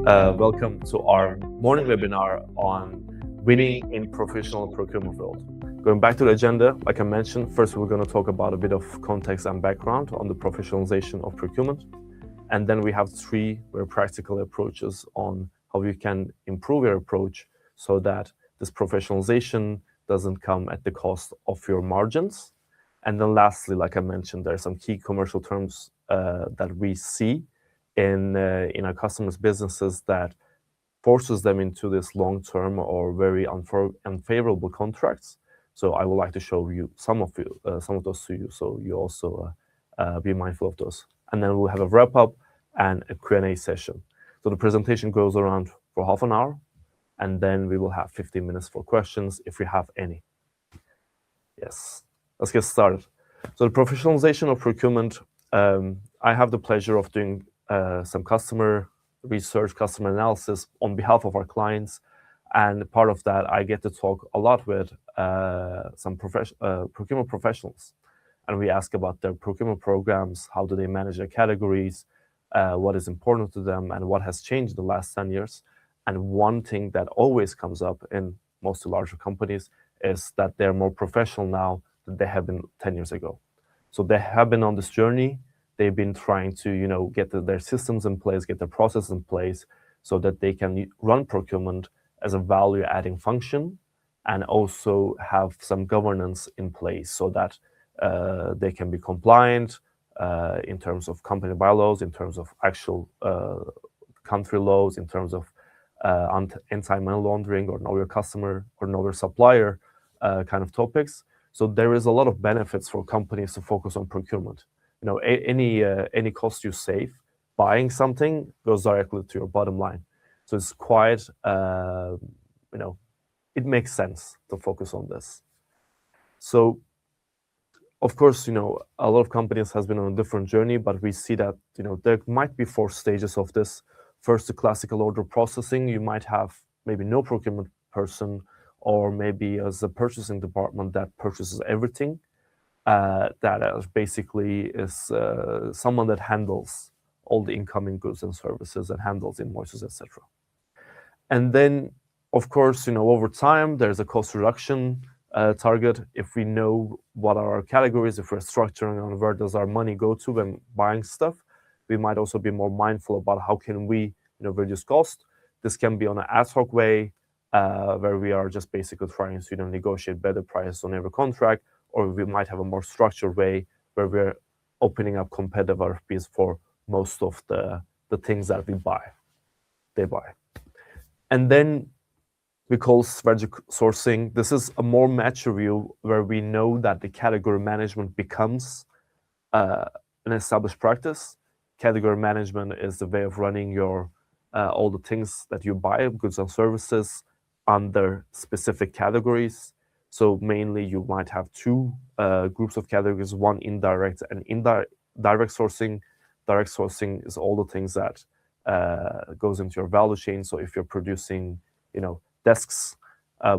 Welcome to our morning webinar on winning in professional procurement world. Going back to the agenda, like I mentioned, first we're going to talk about a bit of context and background on the professionalization of procurement. And then we have three very practical approaches on how you can improve your approach so that this professionalization doesn't come at the cost of your margins. And then lastly, like I mentioned, there are some key commercial terms that we see in our customers' businesses that forces them into this long-term or very unfavorable contracts. So I would like to show you some of those to you, so you also be mindful of those. And then we'll have a wrap-up and a Q&A session. So the presentation goes around for half an hour, and then we will have 15 minutes for questions if we have any. Yes, let's get started. So the professionalization of procurement, I have the pleasure of doing some customer research, customer analysis on behalf of our clients. And part of that, I get to talk a lot with some procurement professionals. And we ask about their procurement programs, how do they manage their categories, what is important to them, and what has changed in the last 10 years. And one thing that always comes up in most larger companies is that they're more professional now than they have been 10 years ago. So they have been on this journey. They've been trying to, get their systems in place, get their processes in place, so that they can run procurement as a value-adding function, and also have some governance in place so that they can be compliant in terms of company bylaws, in terms of actual country laws, in terms of anti-money laundering or know your customer or know your supplier kind of topics. So there is a lot of benefits for companies to focus on procurement. Any cost you save buying something goes directly to your bottom line. So it's quite, it makes sense to focus on this. So, of course, a lot of companies has been on a different journey, but we see that, there might be 4 stages of this. First, the classical order processing. You might have maybe no procurement person, or maybe as a purchasing department that purchases everything. That basically is someone that handles all the incoming goods and services and handles invoices, etc. And then, of course, over time, there's a cost reduction target. If we know what are our categories, if we're structuring on where does our money go to when buying stuff, we might also be more mindful about how can we reduce cost. This can be on an ad hoc way, where we are just basically trying to negotiate better prices on every contract, or we might have a more structured way where we're opening up competitive RFPs for most of the things that they buy. And then we call strategic sourcing. This is a more mature view where we know that the category management becomes an established practice. Category management is the way of running your all the things that you buy, goods and services, under specific categories. So mainly you might have 2 groups of categories, one indirect and direct sourcing. Direct sourcing is all the things that goes into your value chain. So if you're producing, desks,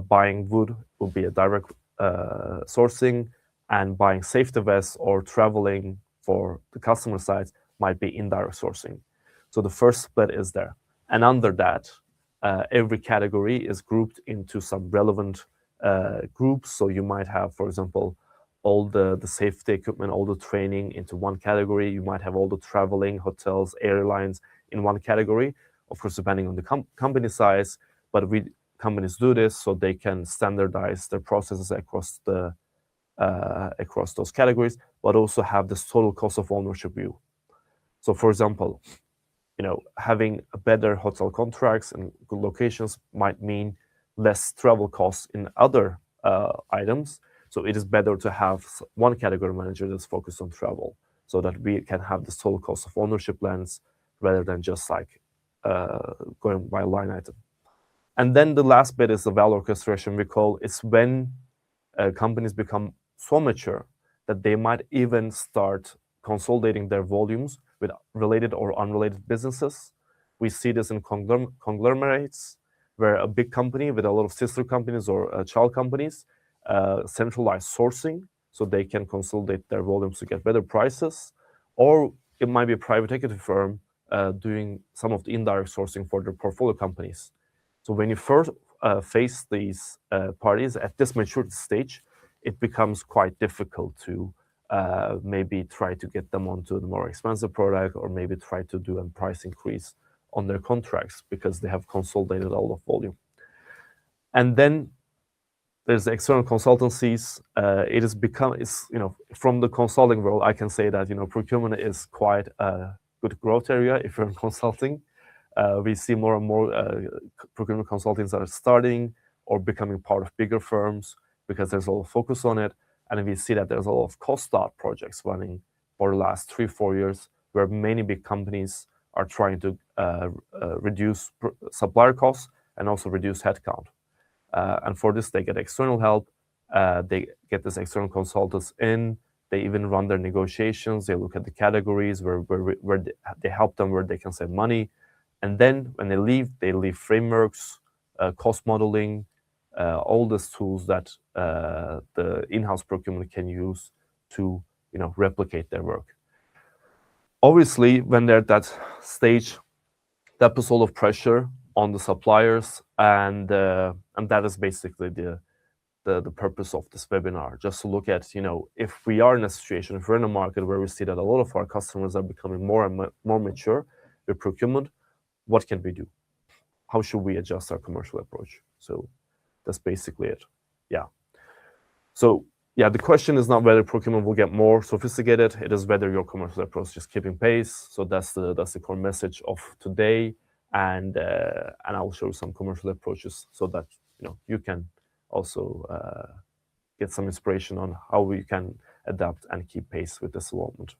buying wood will be a direct sourcing, and buying safety vests or traveling for the customer sides might be indirect sourcing. So the first split is there. And under that, every category is grouped into some relevant groups. So you might have, for example, all the safety equipment, all the training into one category. You might have all the traveling, hotels, airlines in one category, of course, depending on the company size. But companies do this so they can standardize their processes across those categories, but also have this total cost of ownership view. So, for example, having better hotel contracts and good locations might mean less travel costs in other items. So it is better to have one category manager that's focused on travel, so that we can have this total cost of ownership lens rather than just like going by line item. And then the last bit is the value orchestration we call. It's when companies become so mature that they might even start consolidating their volumes with related or unrelated businesses. We see this in conglomerates, where a big company with a lot of sister companies or child companies centralize sourcing so they can consolidate their volumes to get better prices. Or it might be a private equity firm doing some of the indirect sourcing for their portfolio companies. So when you first face these parties at this maturity stage, it becomes quite difficult to maybe try to get them onto the more expensive product, or maybe try to do a price increase on their contracts because they have consolidated all of volume. And then there's the external consultancies. It has become, from the consulting world, I can say that, procurement is quite a good growth area if you're in consulting. We see more and more procurement consultants that are starting or becoming part of bigger firms because there's a lot of focus on it. And we see that there's a lot of cost out projects running for the last 3-4 years, where many big companies are trying to reduce supplier costs and also reduce headcount. And for this, they get external help. They get these external consultants in. They even run their negotiations. They look at the categories where they help them, where they can save money. And then when they leave frameworks, cost modeling, all these tools that the in-house procurement can use to replicate their work. Obviously, when they're at that stage, that puts a lot of pressure on the suppliers, and that is basically the purpose of this webinar, just to look at, if we are in a situation, if we're in a market where we see that a lot of our customers are becoming more and more mature with procurement, what can we do? How should we adjust our commercial approach? So that's basically it. Yeah. So yeah, the question is not whether procurement will get more sophisticated. It is whether your commercial approach is keeping pace. So that's the core message of today. And I will show you some commercial approaches so that you can also get some inspiration on how we can adapt and keep pace with this development.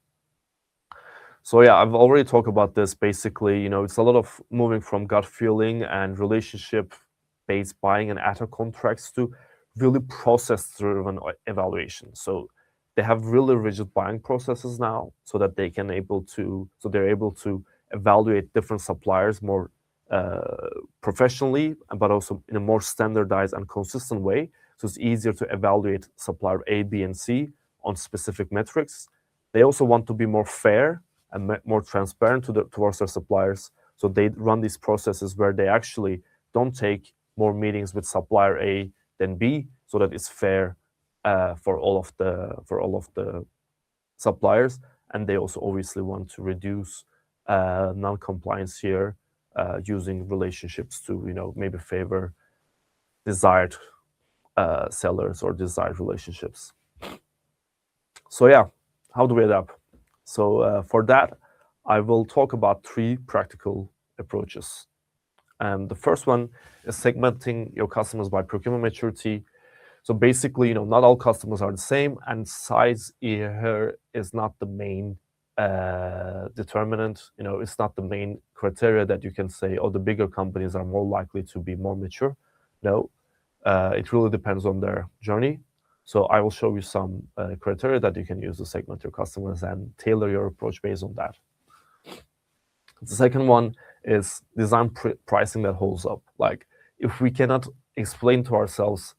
So yeah, I've already talked about this. Basically, it's a lot of moving from gut feeling and relationship-based buying and ad hoc contracts to really process-driven evaluation. So they have really rigid buying processes now, so that they're able to evaluate different suppliers more professionally, but also in a more standardized and consistent way. So it's easier to evaluate supplier A, B, and C on specific metrics. They also want to be more fair and more transparent towards their suppliers. So they run these processes where they actually don't take more meetings with supplier A than B, so that it's fair for all of the suppliers. And they also obviously want to reduce non-compliance here, using relationships to maybe favor desired sellers or desired relationships. So yeah, how do we adapt? So for that, I will talk about 3 practical approaches. The first one is segmenting your customers by procurement maturity. So basically, not all customers are the same, and size here is not the main determinant. It's not the main criteria that you can say, oh, the bigger companies are more likely to be more mature. No, it really depends on their journey. So I will show you some criteria that you can use to segment your customers and tailor your approach based on that. The second one is design pricing that holds up. Like, if we cannot explain to ourselves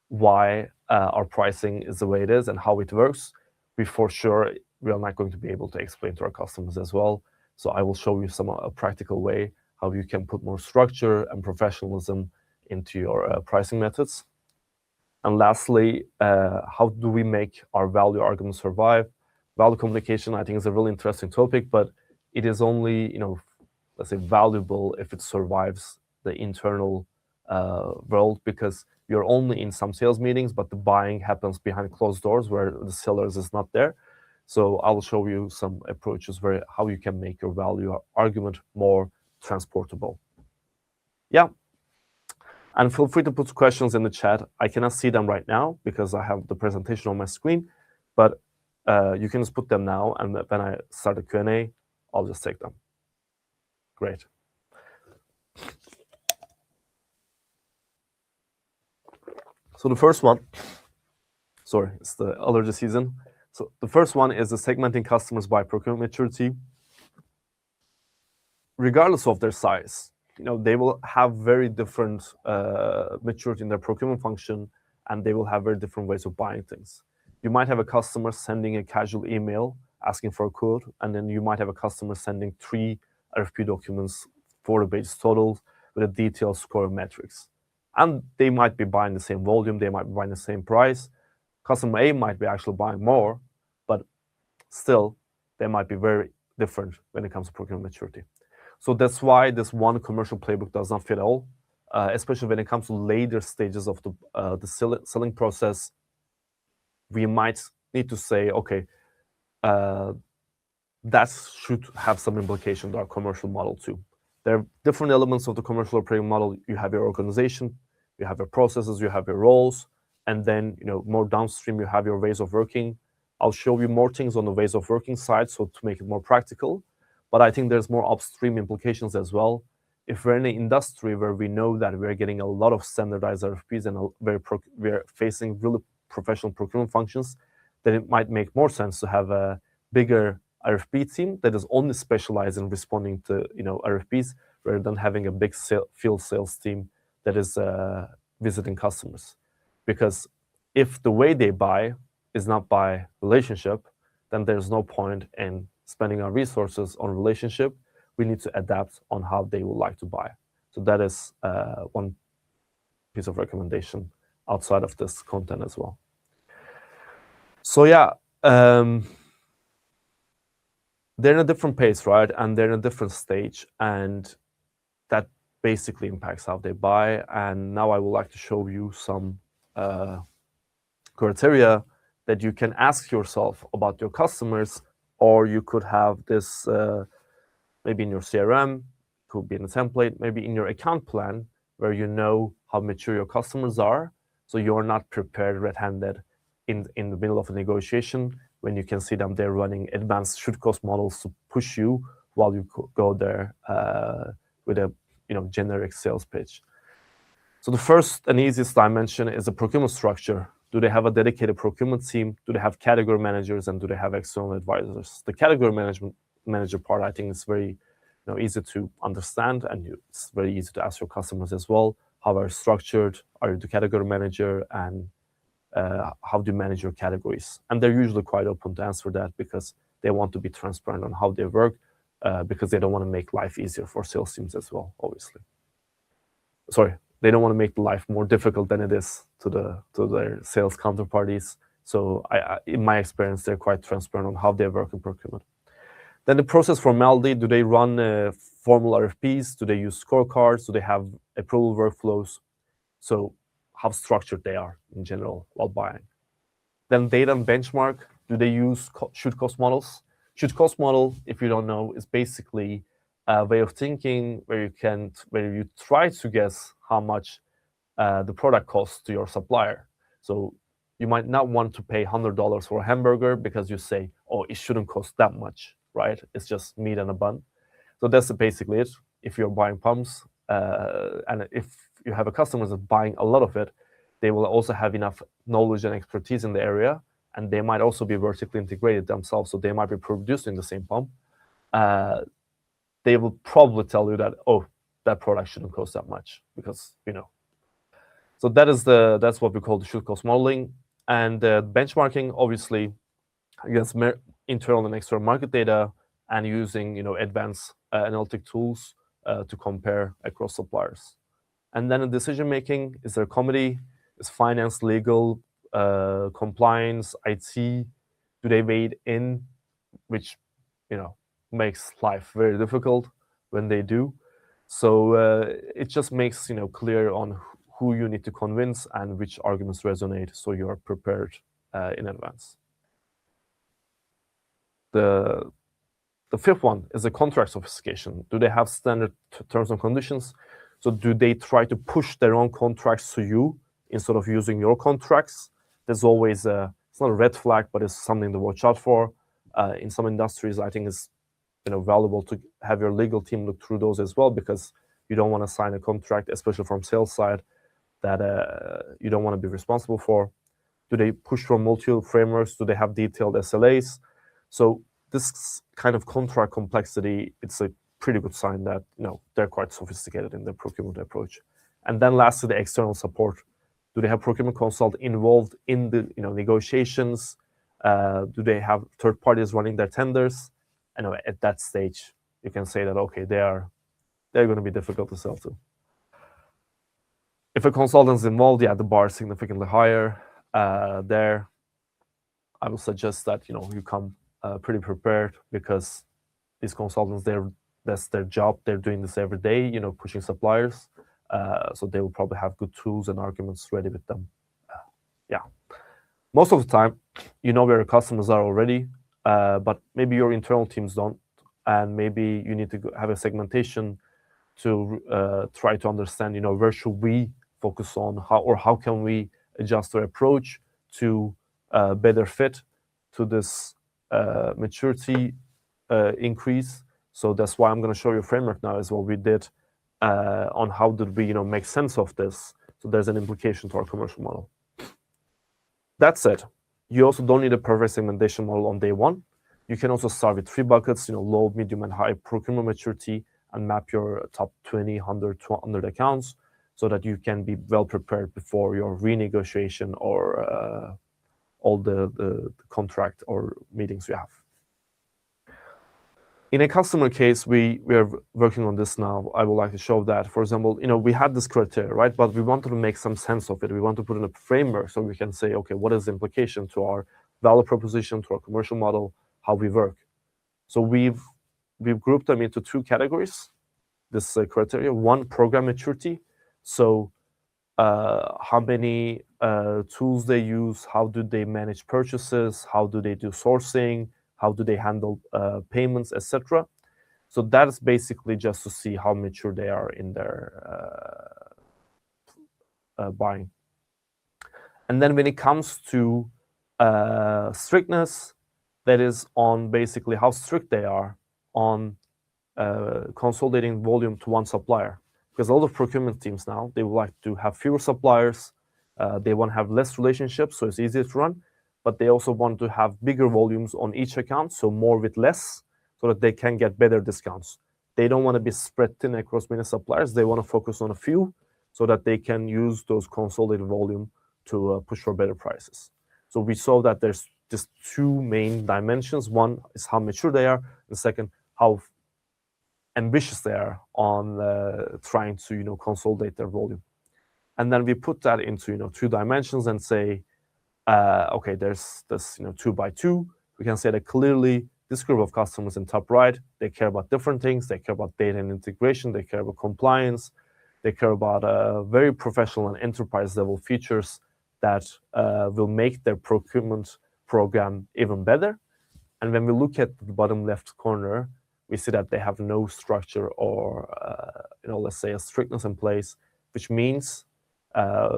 why our pricing is the way it is and how it works, we are not going to be able to explain to our customers as well. So I will show you a practical way how you can put more structure and professionalism into your pricing methods. And lastly, how do we make our value argument survive? Value communication, I think, is a really interesting topic, but it is only, let's say, valuable if it survives the internal world, because you're only in some sales meetings, but the buying happens behind closed doors where the sellers is not there. So I will show you some approaches how you can make your value argument more transportable. Yeah. And feel free to put questions in the chat. I cannot see them right now because I have the presentation on my screen, but you can just put them now, and when I start the Q&A, I'll just take them. Great. So the first one, sorry, it's the allergy season. So the first one is the segmenting customers by procurement maturity. Regardless of their size, they will have very different maturity in their procurement function, and they will have very different ways of buying things. You might have a customer sending a casual email asking for a quote, and then you might have a customer sending 3 RFP documents for the base total with a detailed score metrics. And they might be buying the same volume, they might be buying the same price. Customer A might be actually buying more, but still, they might be very different when it comes to procurement maturity. So that's why this one commercial playbook does not fit all, especially when it comes to later stages of the selling process. We might need to say, okay, that should have some implication to our commercial model too. There are different elements of the commercial operating model. You have your organization, you have your processes, you have your roles, and then more downstream you have your ways of working. I'll show you more things on the ways of working side, so to make it more practical. But I think there's more upstream implications as well. If we're in an industry where we know that we're getting a lot of standardized RFPs and we're facing really professional procurement functions, then it might make more sense to have a bigger RFP team that is only specialized in responding to RFPs, rather than having a big field sales team that is visiting customers. Because if the way they buy is not by relationship, then there's no point in spending our resources on relationship. We need to adapt on how they would like to buy. So that is one piece of recommendation outside of this content as well. So yeah, they're in a different pace, right? And they're in a different stage, and that basically impacts how they buy. And now I would like to show you some criteria that you can ask yourself about your customers, or you could have this maybe in your CRM, could be in a template, maybe in your account plan, where you know how mature your customers are, so you're not prepared red-handed in the middle of a negotiation when you can see them they're running advanced should-cost models to push you while you go there with a generic sales pitch. So the first and easiest dimension is the procurement structure. Do they have a dedicated procurement team? Do they have category managers, and do they have external advisors? The category manager part, I think, is very easy to understand, and it's very easy to ask your customers as well. How are you structured? Are you the category manager? And how do you manage your categories? And they're usually quite open to answer that, because they want to be transparent on how they work, because they don't want to make life easier for sales teams as well, obviously. Sorry, they don't want to make life more difficult than it is to their sales counterparties. So in my experience, they're quite transparent on how they work in procurement. Then the process formality: do they run formal RFPs? Do they use scorecards? Do they have approval workflows? So how structured they are in general while buying. Then data and benchmark: do they use should-cost models? Should-cost model, if you don't know, is basically a way of thinking where you try to guess how much the product costs to your supplier. So you might not want to pay $100 for a hamburger because you say, oh, it shouldn't cost that much, right? It's just meat and a bun. So that's basically it. If you're buying pumps, and if you have a customer that's buying a lot of it, they will also have enough knowledge and expertise in the area, and they might also be vertically integrated themselves, so they might be producing the same pump. They will probably tell you that, oh, that product shouldn't cost that much, because So that's what we call the should-cost modeling. And benchmarking, obviously, against internal and external market data, and using advanced analytic tools to compare across suppliers. And then in decision making, is there a committee? Is finance, legal, compliance, IT? Do they weigh in? Which makes life very difficult when they do. So it just makes clear on who you need to convince and which arguments resonate, so you are prepared in advance. The fifth one is the contract sophistication. Do they have standard terms and conditions? So do they try to push their own contracts to you instead of using your contracts? There's always it's not a red flag, but it's something to watch out for. In some industries, I think it's valuable to have your legal team look through those as well, because you don't want to sign a contract, especially from sales side, that you don't want to be responsible for. Do they push from multiple frameworks? Do they have detailed SLAs? So this kind of contract complexity, it's a pretty good sign that they're quite sophisticated in their procurement approach. And then lastly, the external support. Do they have procurement consult involved in the negotiations? Do they have third parties running their tenders? At that stage, you can say that, okay, they're going to be difficult to sell to. If a consultant is involved, yeah, the bar is significantly higher. There, I would suggest that you come pretty prepared, because these consultants, that's their job. They're doing this every day, pushing suppliers. So they will probably have good tools and arguments ready with them. Yeah. Most of the time, you know where your customers are already, but maybe your internal teams don't, and maybe you need to have a segmentation to try to understand, where should we focus on, how can we adjust our approach to better fit to this maturity increase. So that's why I'm going to show you a framework now, is what we did on how did we, make sense of this. So there's an implication to our commercial model. That said, you also don't need a perfect segmentation model on day one. You can also start with 3 buckets, low, medium, and high procurement maturity, and map your top 20, 100, 200 accounts, so that you can be well prepared before your renegotiation or all the contract or meetings you have. In a customer case, we are working on this now. I would like to show that, for example, we had this criteria, right? But we wanted to make some sense of it. We want to put in a framework so we can say, okay, what is the implication to our value proposition, to our commercial model, how we work? So we've grouped them into 2 categories. This criteria: 1, program maturity. So how many tools they use, how do they manage purchases, how do they do sourcing, how do they handle payments, etc. So that is basically just to see how mature they are in their buying. And then when it comes to strictness, that is on basically how strict they are on consolidating volume to one supplier. Because a lot of procurement teams now, they would like to have fewer suppliers. They want to have less relationships, so it's easier to run. But they also want to have bigger volumes on each account, so more with less, so that they can get better discounts. They don't want to be spread thin across many suppliers. They want to focus on a few, so that they can use those consolidated volume to push for better prices. So we saw that there's just 2 main dimensions. One is how mature they are, and second, how ambitious they are on trying to consolidate their volume. And then we put that into 2 dimensions and say, okay, there's this 2 by 2. We can say that clearly this group of customers in top right, they care about different things. They care about data and integration. They care about compliance. They care about very professional and enterprise level features that will make their procurement program even better. And when we look at the bottom left corner, we see that they have no structure or let's say a strictness in place, which means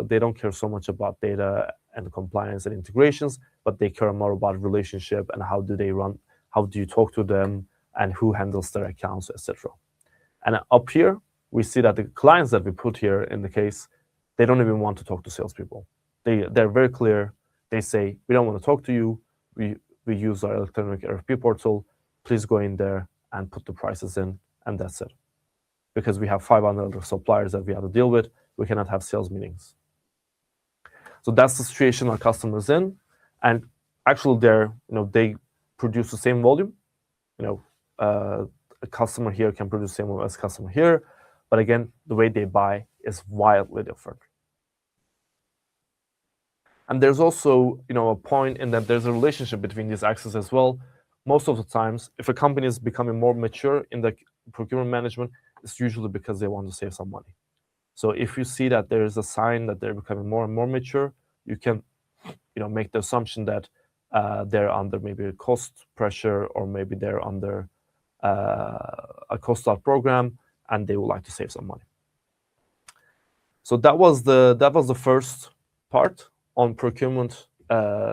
they don't care so much about data and compliance and integrations, but they care more about relationship and how do they run, how do you talk to them, and who handles their accounts, etc. And up here, we see that the clients that we put here in the case, they don't even want to talk to salespeople. They're very clear. They say, we don't want to talk to you. We use our electronic RFP portal. Please go in there and put the prices in, and that's it. Because we have 500 other suppliers that we have to deal with, we cannot have sales meetings. So that's the situation our customers in, and actually they produce the same volume. A customer here can produce the same volume as a customer here, but again, the way they buy is wildly different. And there's also a point in that there's a relationship between these axes as well. Most of the times, if a company is becoming more mature in the procurement management, it's usually because they want to save some money. So if you see that there is a sign that they're becoming more and more mature, you can make the assumption that they're under maybe a cost pressure, or maybe they're under a cost out program, and they would like to save some money. So that was the first part on procurement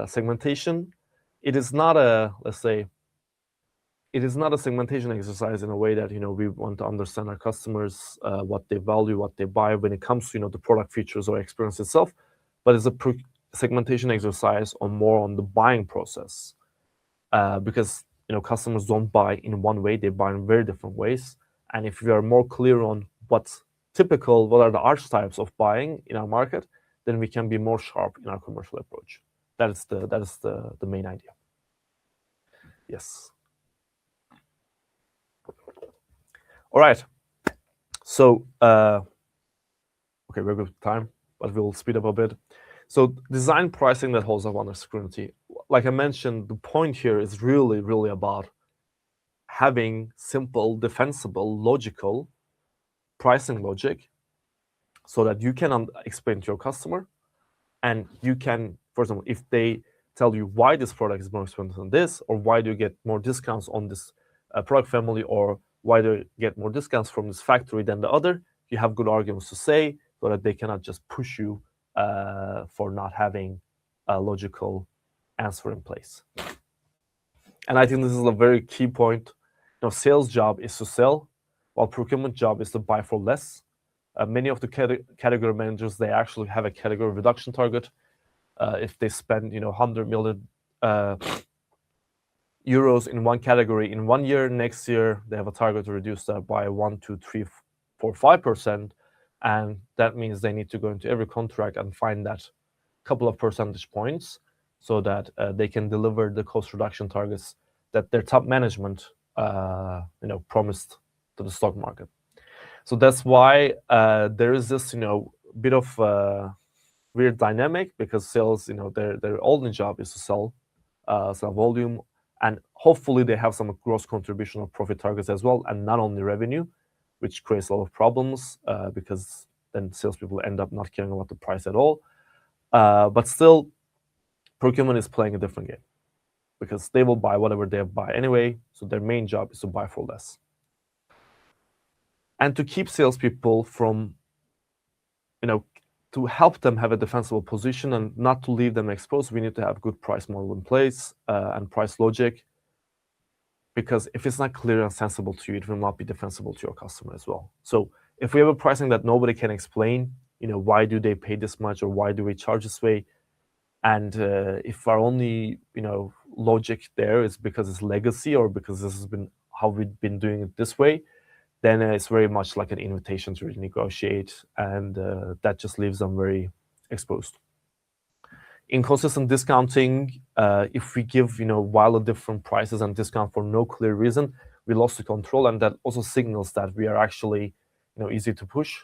segmentation. It is not a, let's say, it is not a segmentation exercise in a way that we want to understand our customers, what they value, what they buy when it comes to the product features or experience itself, but it's a segmentation exercise on the buying process, because customers don't buy in one way; they buy in very different ways. And if we are more clear on what's typical, what are the archetypes of buying in our market, then we can be more sharp in our commercial approach. That is the main idea. Yes. All right. So, okay, we're good with time, but we'll speed up a bit. So, design pricing that holds up under scrutiny. Like I mentioned, the point here is really, really about having simple, defensible, logical pricing logic so that you can explain to your customer and you can, for example, if they tell you why this product is more expensive than this, or why do you get more discounts on this product family, or why do you get more discounts from this factory than the other, you have good arguments to say so that they cannot just push you for not having a logical answer in place. And I think this is a very key point. You know, sales job is to sell, while procurement job is to buy for less. Many of the category managers, they actually have a category reduction target. If they spend 100 million euros in one category in 1 year, next year they have a target to reduce that by 1, 2, 3, 4, 5%, and that means they need to go into every contract and find that couple of percentage points so that they can deliver the cost reduction targets that their top management promised to the stock market. So that's why there is this bit of weird dynamic, because sales, their only job is to sell volume, and hopefully they have some gross contribution or profit targets as well, and not only revenue, which creates a lot of problems because then salespeople end up not caring about the price at all. But still, procurement is playing a different game because they will buy whatever they buy anyway, so their main job is to buy for less. And to keep salespeople from, to help them have a defensible position and not to leave them exposed, we need to have good price model in place and price logic. Because if it's not clear and sensible to you, it will not be defensible to your customer as well. So if we have a pricing that nobody can explain, why do they pay this much or why do we charge this way? And if our only, logic there is because it's legacy or because this has been how we've been doing it this way, then it's very much like an invitation to renegotiate, and that just leaves them very exposed. Inconsistent discounting, if we give wildly different prices and discount for no clear reason, we lost the control, and that also signals that we are actually easy to push.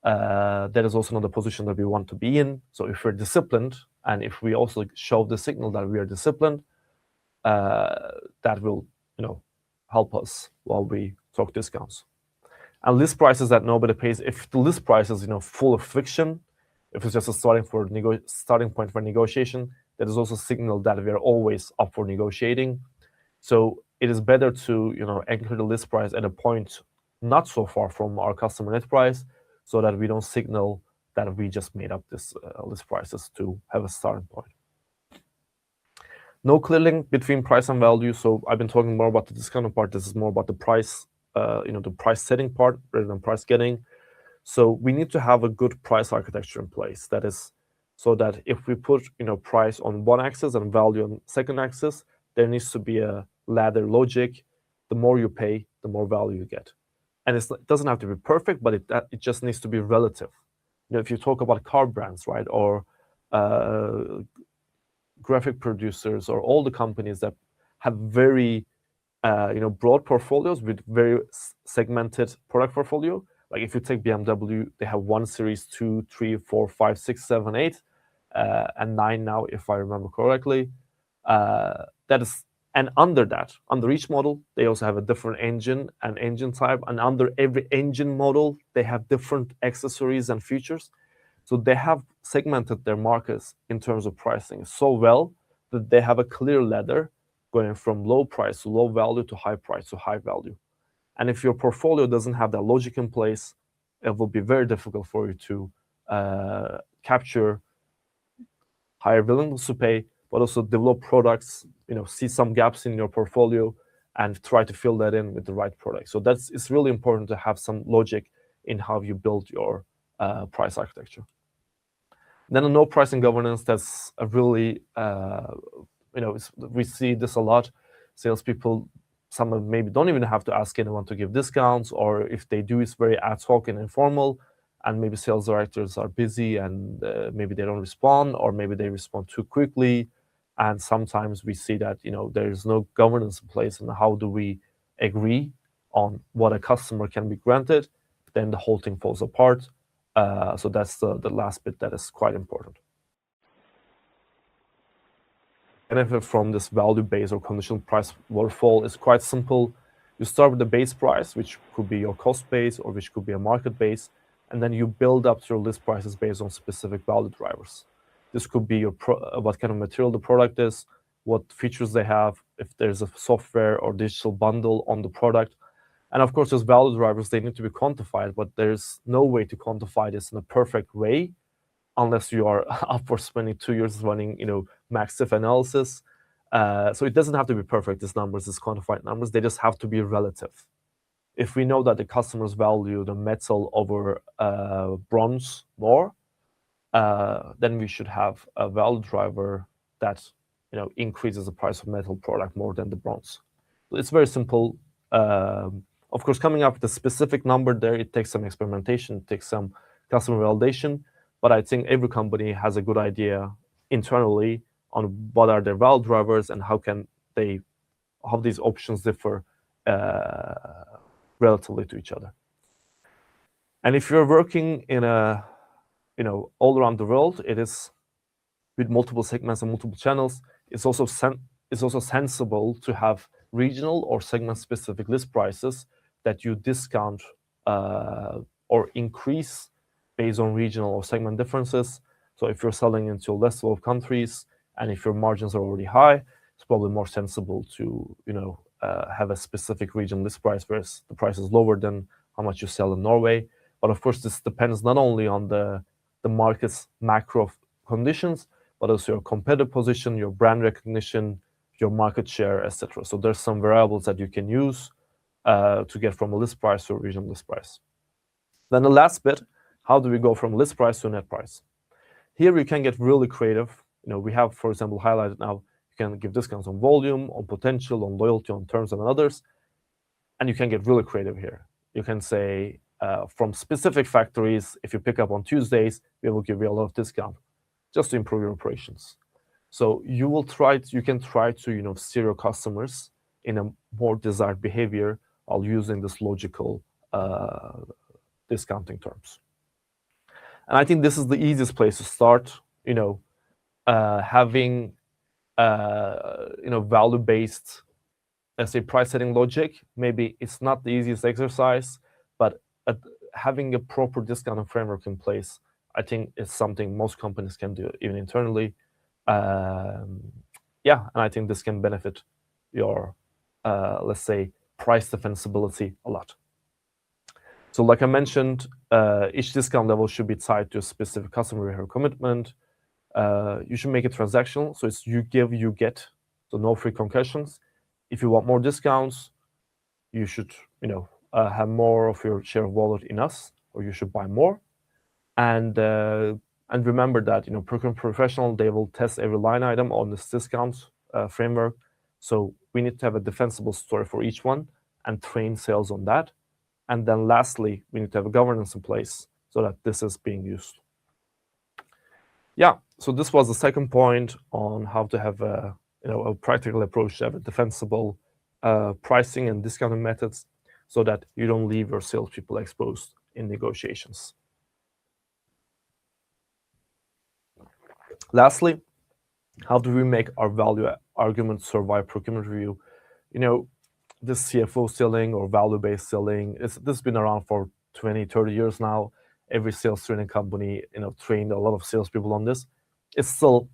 That is also not a position that we want to be in. So if we're disciplined, and if we also show the signal that we are disciplined, that will help us while we talk discounts. And list prices that nobody pays, if the list price is full of friction, if it's just a starting point for negotiation, that is also a signal that we are always up for negotiating. So it is better to anchor the list price at a point not so far from our customer net price, so that we don't signal that we just made up this list prices to have a starting point. No clear link between price and value. So I've been talking more about the discounting part. This is more about the price, the price setting part rather than price getting. So we need to have a good price architecture in place. That is, so that if we put price on one axis and value on second axis, there needs to be a ladder logic. The more you pay, the more value you get. And it doesn't have to be perfect, but it just needs to be relative. If you talk about car brands, right, or graphic producers, or all the companies that have very broad portfolios with very segmented product portfolio. Like if you take BMW, they have 1 series, 2, 3, 4, 5, 6, 7, 8, and 9 now, if I remember correctly. That is, and under that, under each model, they also have a different engine and engine type, and under every engine model, they have different accessories and features. So they have segmented their markets in terms of pricing so well that they have a clear ladder going from low price to low value to high price to high value. And if your portfolio doesn't have that logic in place, it will be very difficult for you to capture higher willingness to pay, but also develop products, see some gaps in your portfolio and try to fill that in with the right product. So it's really important to have some logic in how you build your price architecture. Then a no pricing governance, that's a really, we see this a lot. Salespeople, some of maybe don't even have to ask anyone to give discounts, or if they do, it's very ad hoc and informal, and maybe sales directors are busy and maybe they don't respond, or maybe they respond too quickly. And sometimes we see that, there is no governance in place, and how do we agree on what a customer can be granted, then the whole thing falls apart. So that's the last bit that is quite important. Benefit from this value-based or conditional price waterfall is quite simple. You start with the base price, which could be your cost base or which could be a market base, and then you build up your list prices based on specific value drivers. This could be your what kind of material the product is, what features they have, if there's a software or digital bundle on the product. And of course, those value drivers, they need to be quantified, but there's no way to quantify this in a perfect way unless you are up for spending 2 years running, max if analysis. So it doesn't have to be perfect, these numbers, these quantified numbers. They just have to be relative. If we know that the customers value the metal over bronze more, then we should have a value driver that increases the price of metal product more than the bronze. So it's very simple. Of course, coming up with a specific number there, it takes some experimentation, it takes some customer validation. But I think every company has a good idea internally on what are their value drivers and how these options differ relatively to each other. And if you're working in all around the world, it is with multiple segments and multiple channels. It's also sensible to have regional or segment-specific list prices that you discount or increase based on regional or segment differences. So if you're selling into less developed countries and if your margins are already high, it's probably more sensible to have a specific region list price, whereas the price is lower than how much you sell in Norway. But of course, this depends not only on the market's macro conditions, but also your competitive position, your brand recognition, your market share, etc. So there's some variables that you can use to get from a list price to a regional list price. Then the last bit, how do we go from list price to net price? Here you can get really creative. We have, for example, highlighted now, you can give discounts on volume, on potential, on loyalty, on terms, and others. And you can get really creative here. You can say, from specific factories, if you pick up on Tuesdays, we will give you a lot of discount just to improve your operations. So you can try to steer your customers in a more desired behavior while using this logical discounting terms. And I think this is the easiest place to start, having value-based, let's say, price setting logic. Maybe it's not the easiest exercise, but having a proper discounting framework in place, I think it's something most companies can do, even internally. And I think this can benefit your, let's say, price defensibility a lot. So like I mentioned, each discount level should be tied to a specific customer behavior commitment. You should make it transactional, so it's you give, you get, so no free concessions. If you want more discounts, you should, have more of your share of wallet in us, or you should buy more. And remember that, procurement professional, they will test every line item on this discount framework. So we need to have a defensible story for each one and train sales on that. And then lastly, we need to have a governance in place so that this is being used. Yeah, so this was the second point on how to have a practical approach to have a defensible pricing and discounting methods so that you don't leave your salespeople exposed in negotiations. Lastly, how do we make our value argument survive procurement review? This CFO selling or value-based selling, this has been around for 20, 30 years now. Every sales training company, trained a lot of salespeople on this. It's still,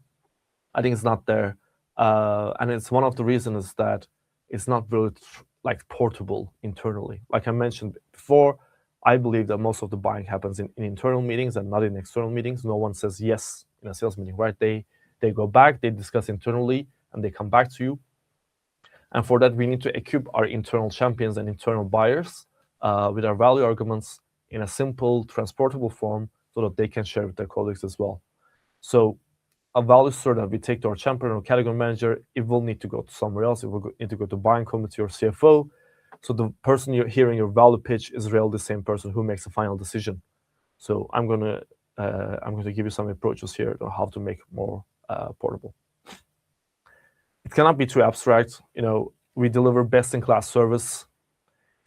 I think it's not there. And it's one of the reasons that it's not really portable internally. Like I mentioned before, I believe that most of the buying happens in internal meetings and not in external meetings. No one says yes in a sales meeting, right? They go back, they discuss internally, and they come back to you. And for that, we need to equip our internal champions and internal buyers with our value arguments in a simple, transportable form so that they can share with their colleagues as well. So a value story that we take to our champion or category manager, it will need to go to somewhere else. It will need to go to buying committee or CFO. So the person you're hearing your value pitch is really the same person who makes the final decision. So I'm going to give you some approaches here on how to make more portable. It cannot be too abstract. We deliver best-in-class service.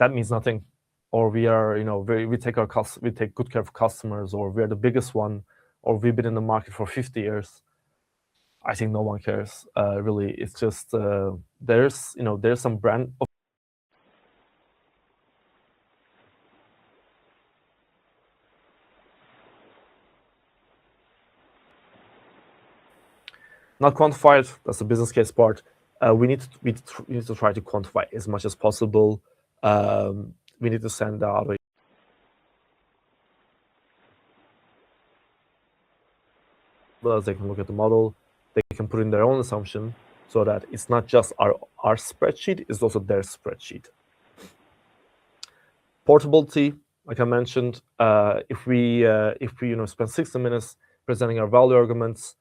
that means nothing. Or we are, we take good care of customers, or we are the biggest one, or we've been in the market for 50 years. I think no one cares, really. It's just there's some brand. Not quantified. That's the business case part. We need to try to quantify as much as possible. We need to send out they can look at the model, they can put in their own assumption, so that it's not just our spreadsheet, it's also their spreadsheet. Portability, like I mentioned, if we spend 60 minutes presenting our value arguments,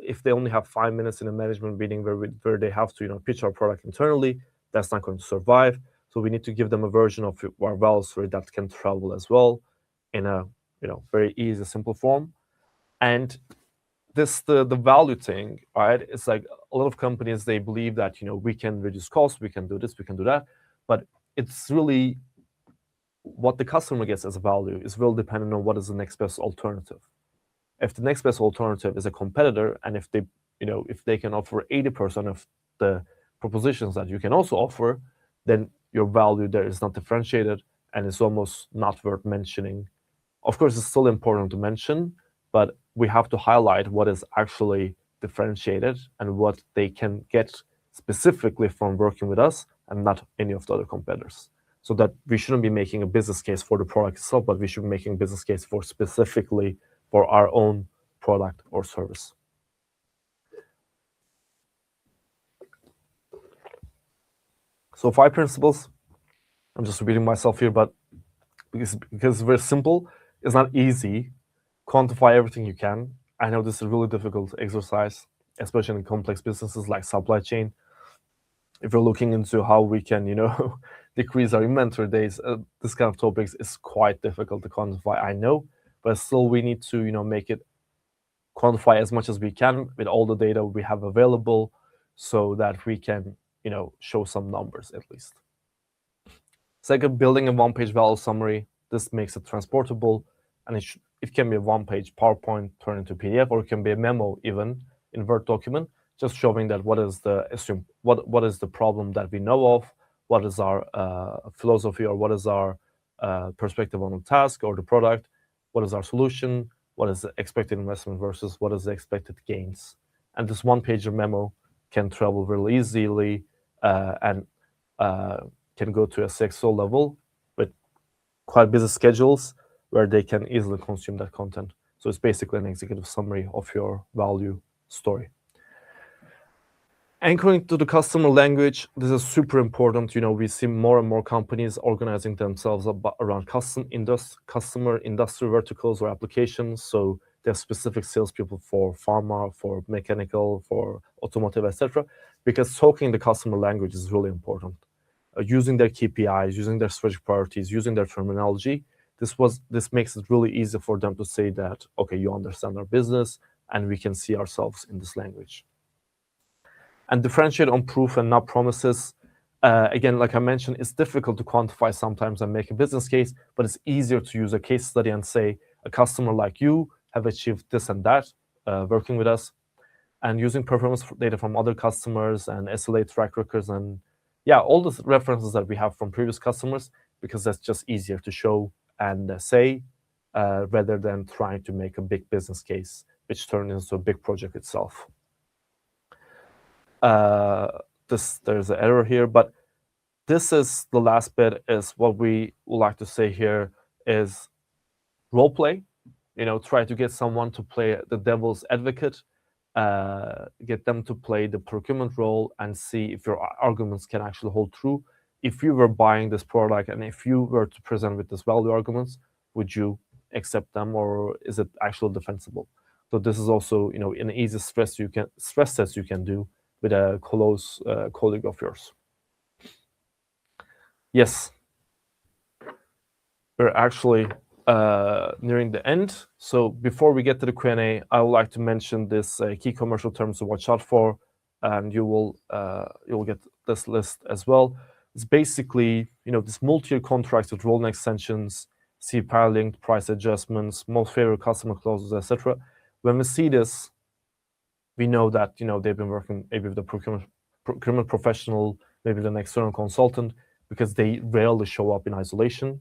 if they only have 5 minutes in a management meeting where they have to pitch our product internally, that's not going to survive. So we need to give them a version of our value story that can travel as well in a very easy, simple form. And the value thing, right? It's like a lot of companies, they believe that we can reduce costs, we can do this, we can do that, but it's really what the customer gets as a value is really dependent on what is the next best alternative. If the next best alternative is a competitor, and if they can offer 80% of the propositions that you can also offer, then your value there is not differentiated, and it's almost not worth mentioning. Of course, it's still important to mention, but we have to highlight what is actually differentiated and what they can get specifically from working with us and not any of the other competitors. So that we shouldn't be making a business case for the product itself, but we should be making a business case for specifically for our own product or service. So 5 principles. I'm just repeating myself here, but because it's very simple, it's not easy. Quantify everything you can. I know this is a really difficult exercise, especially in complex businesses like supply chain. If you're looking into how we can, decrease our inventory days, this kind of topics is quite difficult to quantify, I know, but still we need to, make it quantify as much as we can with all the data we have available, so that we can, show some numbers at least. Second, building a one-page value summary. This makes it transportable, and it can be a one-page PowerPoint turned into PDF, or it can be a memo even in Word document, just showing that what is the problem that we know of, what is our philosophy, or what is our perspective on the task or the product, what is our solution, what is the expected investment versus what is the expected gains. And this one-pager memo can travel really easily and can go to a CXO level with quite busy schedules where they can easily consume that content. So it's basically an executive summary of your value story. Anchoring to the customer language, this is super important. We see more and more companies organizing themselves around customer industry verticals or applications. So they have specific salespeople for pharma, for mechanical, for automotive, etc. Because talking the customer language is really important. Using their KPIs, using their strategic priorities, using their terminology, this makes it really easy for them to say that, okay, you understand our business, and we can see ourselves in this language. And differentiate on proof and not promises. Again, like I mentioned, it's difficult to quantify sometimes and make a business case, but it's easier to use a case study and say, a customer like you have achieved this and that working with us, and using performance data from other customers and SLA track records and all the references that we have from previous customers, because that's just easier to show and say rather than trying to make a big business case, which turns into a big project itself. There's an error here, but this is the last bit, is what we would like to say here is role play. Try to get someone to play the devil's advocate, get them to play the procurement role and see if your arguments can actually hold true. If you were buying this product and if you were to present with this value arguments, would you accept them, or is it actually defensible? So this is also, an easy stress test you can do with a close colleague of yours. Yes, we're actually nearing the end. So before we get to the Q&A, I would like to mention this key commercial terms to watch out for, and you will get this list as well. It's basically, this multi-year contracts with rolling extensions, CPI-linked price adjustments, most favored customer clauses, etc. When we see this, we know that they've been working maybe with the procurement professional, maybe an external consultant, because they rarely show up in isolation.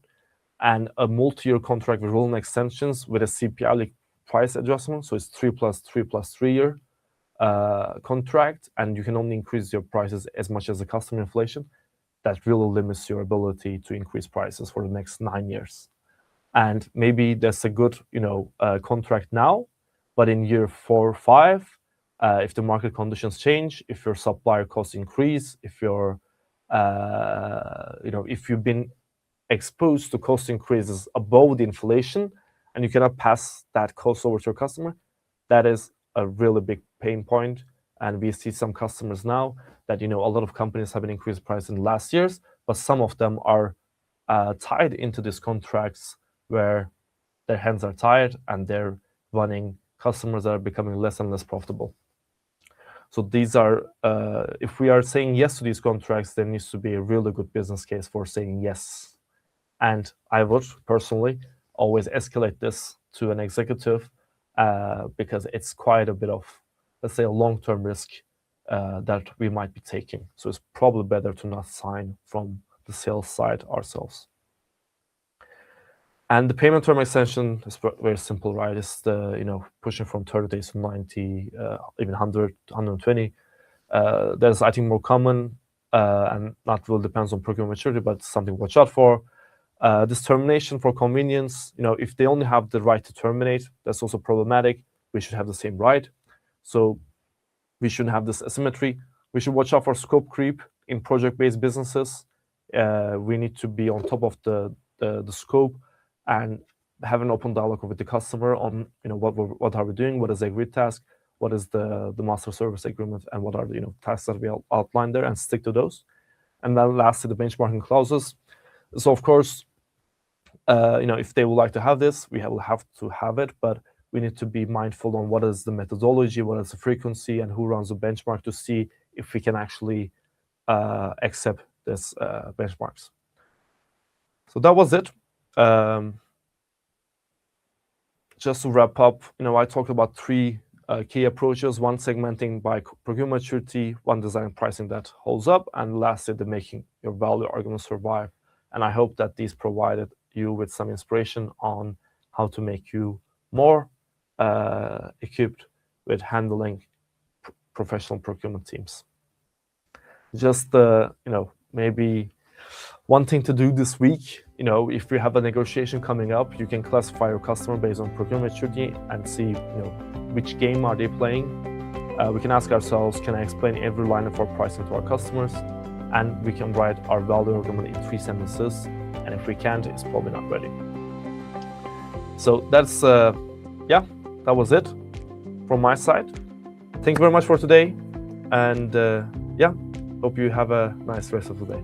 And a multi-year contract with rolling extensions with a CPI price adjustment, so it's 3 plus 3 plus 3 year contract, and you can only increase your prices as much as the customer inflation. That really limits your ability to increase prices for the next 9 years. And maybe that's a good contract now, but in year 4 or 5, if the market conditions change, if your supplier costs increase, if you're if you've been exposed to cost increases above the inflation and you cannot pass that cost over to your customer, that is a really big pain point. And we see some customers now that a lot of companies have been increased price in the last years, but some of them are tied into these contracts where their hands are tied and they're running customers that are becoming less and less profitable. So these are, if we are saying yes to these contracts, there needs to be a really good business case for saying yes. And I would personally always escalate this to an executive because it's quite a bit of, let's say, a long-term risk that we might be taking. So it's probably better to not sign from the sales side ourselves. And the payment term extension is very simple, right? It's the, pushing from 30 days to 90, even 100, 120. That's, I think, more common and not really depends on procurement maturity, but something to watch out for. This termination for convenience, if they only have the right to terminate, that's also problematic. We should have the same right. So we shouldn't have this asymmetry. We should watch out for scope creep in project-based businesses. We need to be on top of the scope and have an open dialogue with the customer on what are we doing, what is the agreed task, what is the master service agreement, and what are the tasks that we outlined there, and stick to those. And then lastly, the benchmarking clauses. So of course, if they would like to have this, we will have to have it, but we need to be mindful on what is the methodology, what is the frequency, and who runs the benchmark to see if we can actually accept this benchmarks. So that was it. Just to wrap up, I talked about 3 key approaches: one segmenting by procurement maturity, one design pricing that holds up, and lastly, the making your value argument survive. And I hope that these provided you with some inspiration on how to make you more equipped with handling professional procurement teams. Just maybe one thing to do this week, if you have a negotiation coming up, you can classify your customer based on procurement maturity and see which game are they playing. We can ask ourselves, can I explain every line of our pricing to our customers? And we can write our value argument in 3 sentences. And if we can't, it's probably not ready. So that's, that was it from my side. Thank you very much for today. And hope you have a nice rest of the day.